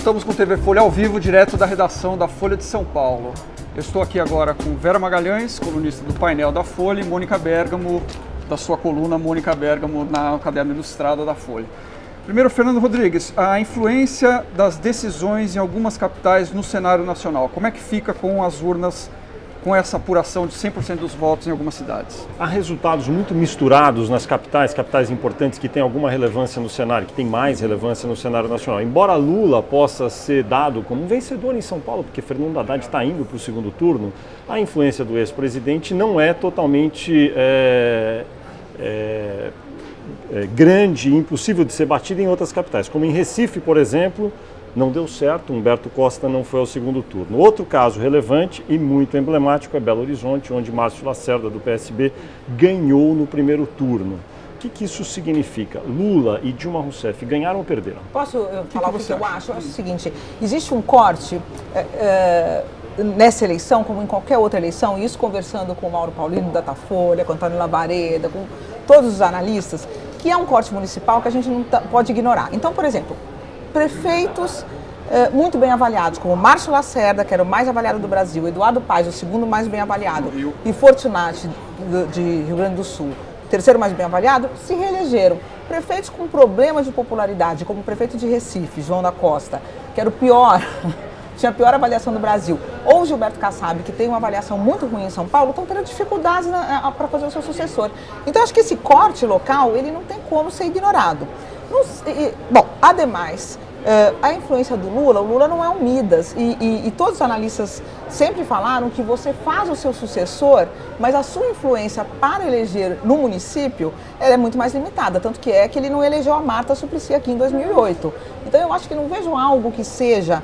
Voltamos com o TV Folha ao vivo, direto da redação da Folha de São Paulo. Eu estou aqui agora com Vera Magalhães, colunista do painel da Folha, e Mônica Bergamo, da sua coluna Mônica Bergamo, na Caderno Ilustrada da Folha. Primeiro, Fernando Rodrigues, a influência das decisões em algumas capitais no cenário nacional. Como é que fica com as urnas, com essa apuração de 100% dos votos em algumas cidades? Há resultados muito misturados nas capitais importantes que têm alguma relevância no cenário, que têm mais relevância no cenário nacional. Embora Lula possa ser dado como um vencedor em São Paulo, porque Fernando Haddad está indo para o segundo turno, a influência do ex-presidente não é totalmente grande e impossível de ser batida em outras capitais, como em Recife, por exemplo. Não deu certo, Humberto Costa não foi ao segundo turno. Outro caso relevante e muito emblemático é Belo Horizonte, onde Márcio Lacerda, do PSB, ganhou no primeiro turno. O que isso significa? Lula e Dilma Rousseff ganharam ou perderam? Posso falar o que eu acho? Eu acho o seguinte, existe um corte nessa eleição, como em qualquer outra eleição, e isso conversando com o Mauro Paulino, da Datafolha, com o Antônio Lavareda, com todos os analistas, que é um corte municipal que a gente não pode ignorar. Então, por exemplo, prefeitos muito bem avaliados, como Márcio Lacerda, que era o mais avaliado do Brasil, Eduardo Paes, o segundo mais bem avaliado, e Fortunati, de Rio Grande do Sul, terceiro mais bem avaliado, se reelegeram. Prefeitos com problemas de popularidade, como o prefeito de Recife, João da Costa, que era o pior, tinha a pior avaliação do Brasil, ou Gilberto Kassab, que tem uma avaliação muito ruim em São Paulo, estão tendo dificuldades para fazer o seu sucessor. Então, acho que esse corte local, ele não tem como ser ignorado. Bom, ademais, a influência do Lula, o Lula não é um Midas, e todos os analistas sempre falaram que você faz o seu sucessor, mas a sua influência para eleger no município ela é muito mais limitada, tanto que ele não elegeu a Marta Suplicy aqui em 2008. Então eu acho que não vejo algo que seja,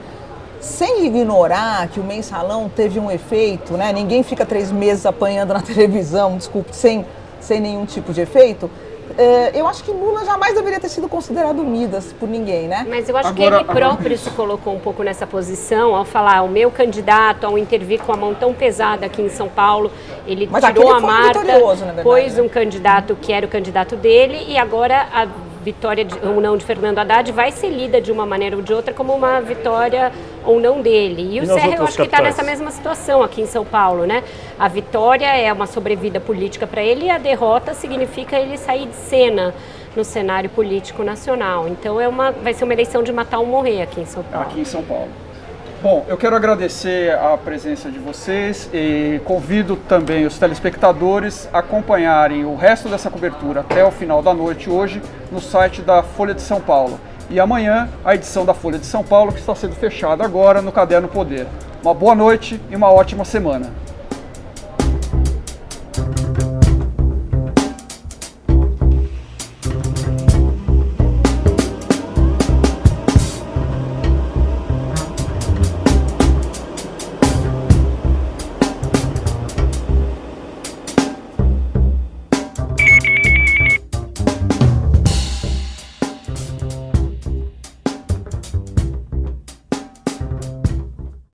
sem ignorar que o mensalão teve um efeito, né? Ninguém fica 3 meses apanhando na televisão, desculpe, sem nenhum tipo de efeito. Eu acho que Lula jamais deveria ter sido considerado Midas por ninguém, né? Mas eu acho que ele próprio se colocou um pouco nessa posição ao falar, o meu candidato, ao intervir com a mão tão pesada aqui em São Paulo, ele tirou a Marta, pôs um candidato que era o candidato dele, e agora a vitória ou não de Fernando Haddad vai ser lida de uma maneira ou de outra como uma vitória ou não dele. E o Serra, eu acho que está nessa mesma situação aqui em São Paulo, né? A vitória é uma sobrevida política para ele e a derrota significa ele sair de cena no cenário político nacional. Então vai ser uma eleição de matar ou morrer aqui em São Paulo. Aqui em São Paulo. Bom, eu quero agradecer a presença de vocês e convido também os telespectadores a acompanharem o resto dessa cobertura até o final da noite hoje no site da Folha de São Paulo. E amanhã a edição da Folha de São Paulo, que está sendo fechada agora no Caderno Poder. Uma boa noite e uma ótima semana.